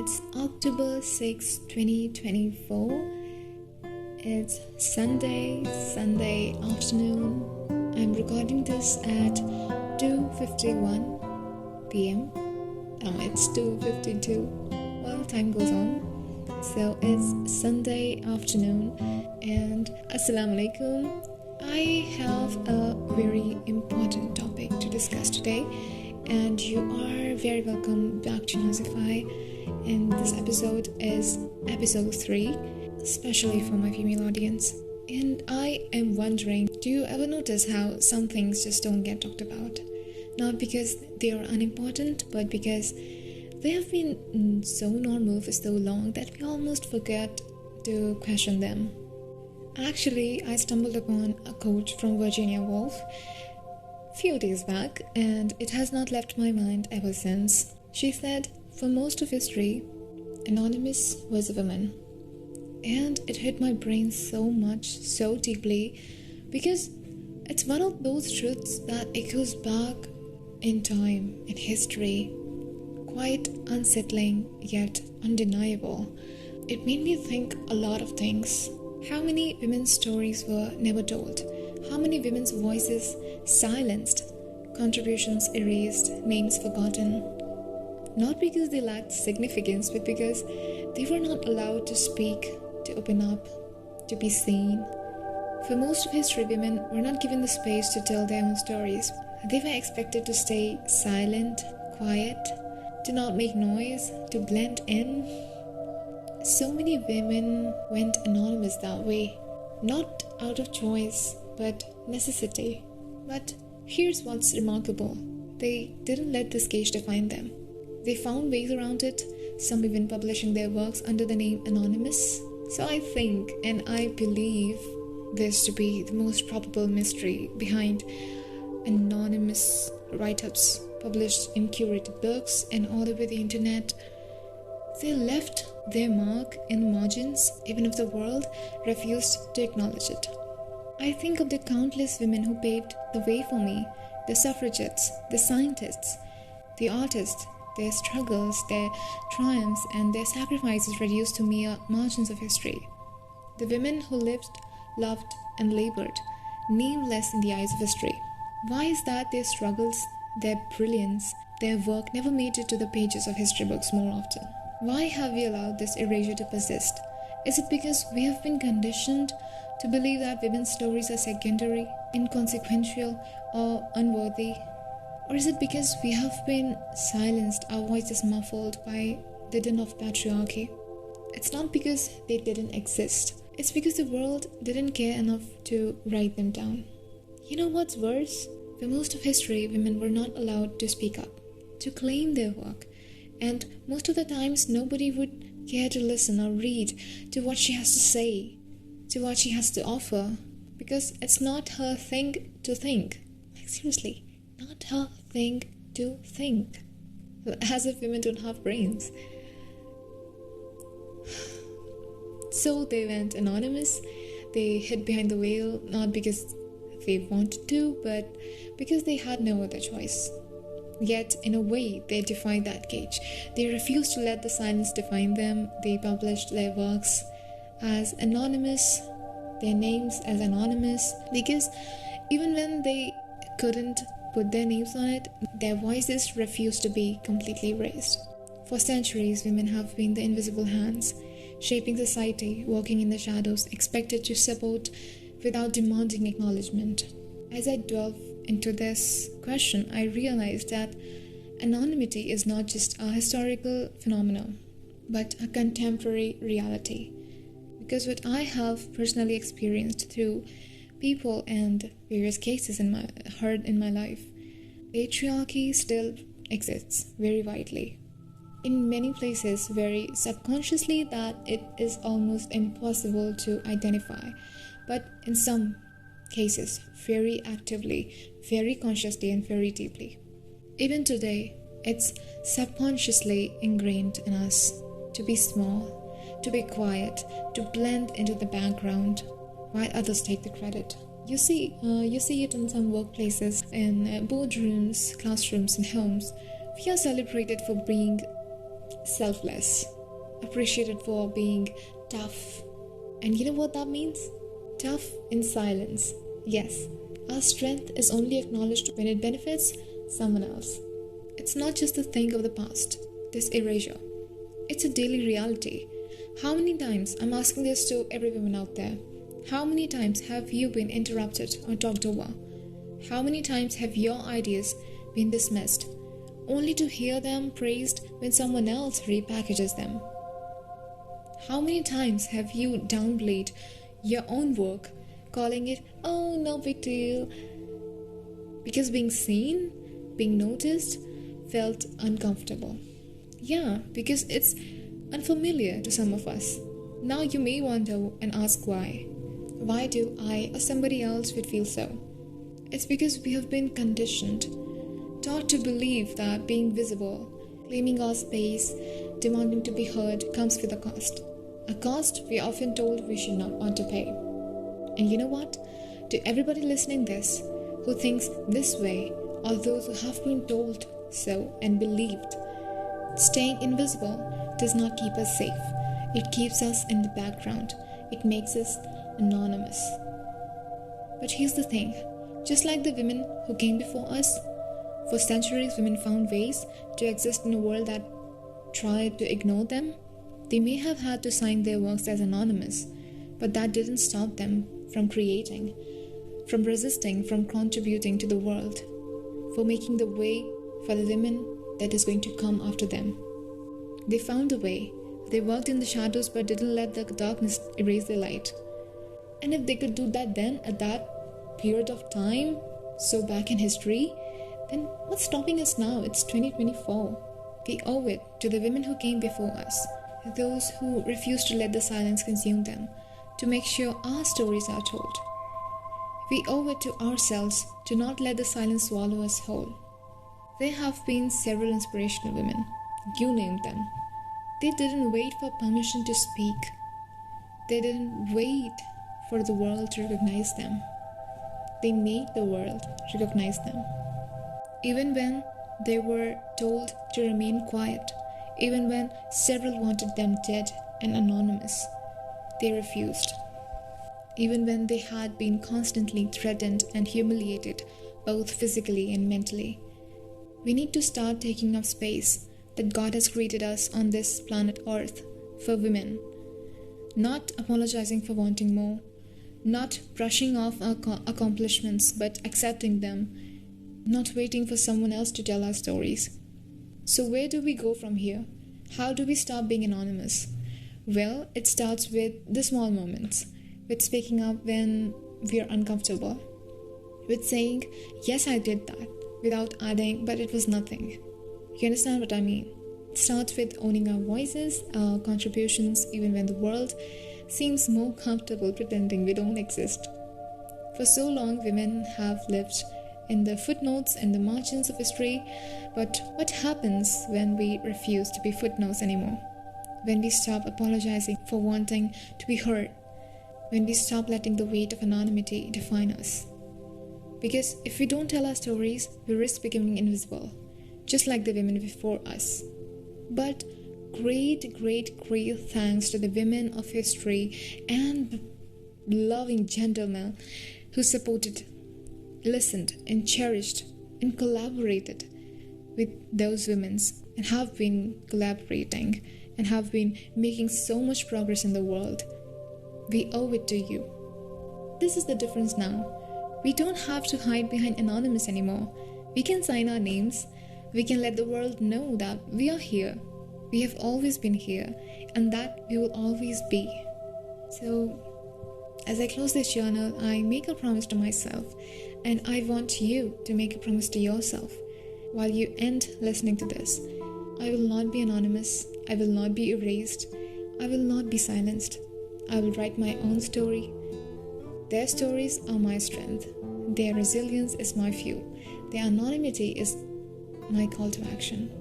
It's October 6, 2024. It's Sunday afternoon. I'm recording this at 2:51 p.m. It's 2:52. Well, time goes on. So it's Sunday afternoon and Assalamu alaikum. I have a very important topic to discuss today, and you are very welcome back to Naazify. And this episode is episode 3, especially for my female audience. And I am wondering, do you ever notice how some things just don't get talked about? Not because they are unimportant, but because they have been so normal for so long that we almost forget to question them. Actually, I stumbled upon a quote from Virginia Woolf a few days back, and it has not left my mind ever since. She said, "For most of history, Anonymous was a woman." And it hit my brain so much, so deeply, because it's one of those truths that echoes back in time, in history, quite unsettling yet undeniable. It made me think a lot of things. How many women's stories were never told? How many women's voices silenced, contributions erased, names forgotten? Not because they lacked significance, but because they were not allowed to speak, to open up, to be seen. For most of history, women were not given the space to tell their own stories. They were expected to stay silent, quiet, to not make noise, to blend in. So many women went anonymous that way, not out of choice, but necessity. But here's what's remarkable. They didn't let this cage define them. They found ways around it, some even publishing their works under the name Anonymous. So I think, and I believe this to be the most probable mystery behind anonymous write-ups published in curated books and all over the internet. They left their mark in the margins, even if the world refused to acknowledge it. I think of the countless women who paved the way for me, the suffragettes, the scientists, the artists, their struggles, their triumphs, and their sacrifices reduced to mere margins of history. The women who lived, loved, and labored, nameless in the eyes of history. Why is that their struggles, their brilliance, their work never made it to the pages of history books more often? Why have we allowed this erasure to persist? Is it because we have been conditioned to believe that women's stories are secondary, inconsequential, or unworthy? Or is it because we have been silenced, our voices muffled by the din of patriarchy? It's not because they didn't exist. It's because the world didn't care enough to write them down. You know what's worse? For most of history, women were not allowed to speak up, to claim their work. And most of the times, nobody would care to listen or read to what she has to say, to what she has to offer, because it's not her thing to think. Like, seriously, not her thing to think. As if women don't have brains. So they went anonymous. They hid behind the veil, not because they wanted to, but because they had no other choice. Yet, in a way, they defied that cage. They refused to let the silence define them. They published their works as anonymous, their names as anonymous, because even when they couldn't put their names on it, their voices refused to be completely erased. For centuries, women have been the invisible hands, shaping society, working in the shadows, expected to support without demanding acknowledgement. As I delve into this question, I realized that anonymity is not just a historical phenomenon, but a contemporary reality. Because what I have personally experienced through people and various cases heard in my life, patriarchy still exists very widely. In many places, very subconsciously, that it is almost impossible to identify. But in some cases, very actively, very consciously, and very deeply. Even today, it's subconsciously ingrained in us to be small, to be quiet, to blend into the background, while others take the credit. You see it in some workplaces, in boardrooms, classrooms, and homes. We are celebrated for being selfless, appreciated for being tough. And you know what that means? Tough in silence. Yes, our strength is only acknowledged when it benefits someone else. It's not just a thing of the past, this erasure. It's a daily reality. How many times, I'm asking this to every woman out there, how many times have you been interrupted or talked over? How many times have your ideas been dismissed, only to hear them praised when someone else repackages them? How many times have you downplayed your own work, calling it, oh, no big deal, because being seen, being noticed, felt uncomfortable? Yeah, because it's unfamiliar to some of us. Now you may wonder and ask why. Why do I or somebody else would feel so? It's because we have been conditioned, taught to believe that being visible, claiming our space, demanding to be heard comes with a cost. A cost we are often told we should not want to pay. And you know what? To everybody listening this, who thinks this way, or those who have been told so and believed, staying invisible does not keep us safe. It keeps us in the background. It makes us anonymous. But here's the thing. Just like the women who came before us, for centuries women found ways to exist in a world that tried to ignore them. They may have had to sign their works as anonymous, but that didn't stop them from creating, from resisting, from contributing to the world, for making the way for the women that is going to come after them. They found a way. They worked in the shadows but didn't let the darkness erase their light. And if they could do that then, at that period of time, so back in history, then what's stopping us now? It's 2024. We owe it to the women who came before us, those who refused to let the silence consume them, to make sure our stories are told. We owe it to ourselves to not let the silence swallow us whole. There have been several inspirational women. You named them. They didn't wait for permission to speak. They didn't wait for the world to recognize them. They made the world recognize them. Even when they were told to remain quiet, even when several wanted them dead and anonymous, they refused. Even when they had been constantly threatened and humiliated, both physically and mentally. We need to start taking up space that God has created us on this planet Earth for women. Not apologizing for wanting more, not brushing off our accomplishments but accepting them, not waiting for someone else to tell our stories. So where do we go from here? How do we stop being anonymous? Well, it starts with the small moments, with speaking up when we are uncomfortable, with saying, yes, I did that, without adding, but it was nothing. You understand what I mean? It starts with owning our voices, our contributions, even when the world seems more comfortable pretending we don't exist. For so long, women have lived in the footnotes and the margins of history, but what happens when we refuse to be footnotes anymore? When we stop apologizing for wanting to be heard? When we stop letting the weight of anonymity define us? Because if we don't tell our stories, we risk becoming invisible, just like the women before us. But great thanks to the women of history and loving gentlemen who supported, listened, and cherished and collaborated with those women and have been collaborating and have been making so much progress in the world. We owe it to you. This is the difference now. We don't have to hide behind anonymous anymore. We can sign our names. We can let the world know that we are here. We have always been here, and that we will always be. So, as I close this journal, I make a promise to myself, and I want you to make a promise to yourself. While you end listening to this, I will not be anonymous. I will not be erased. I will not be silenced. I will write my own story. Their stories are my strength. Their resilience is my fuel. Their anonymity is my call to action.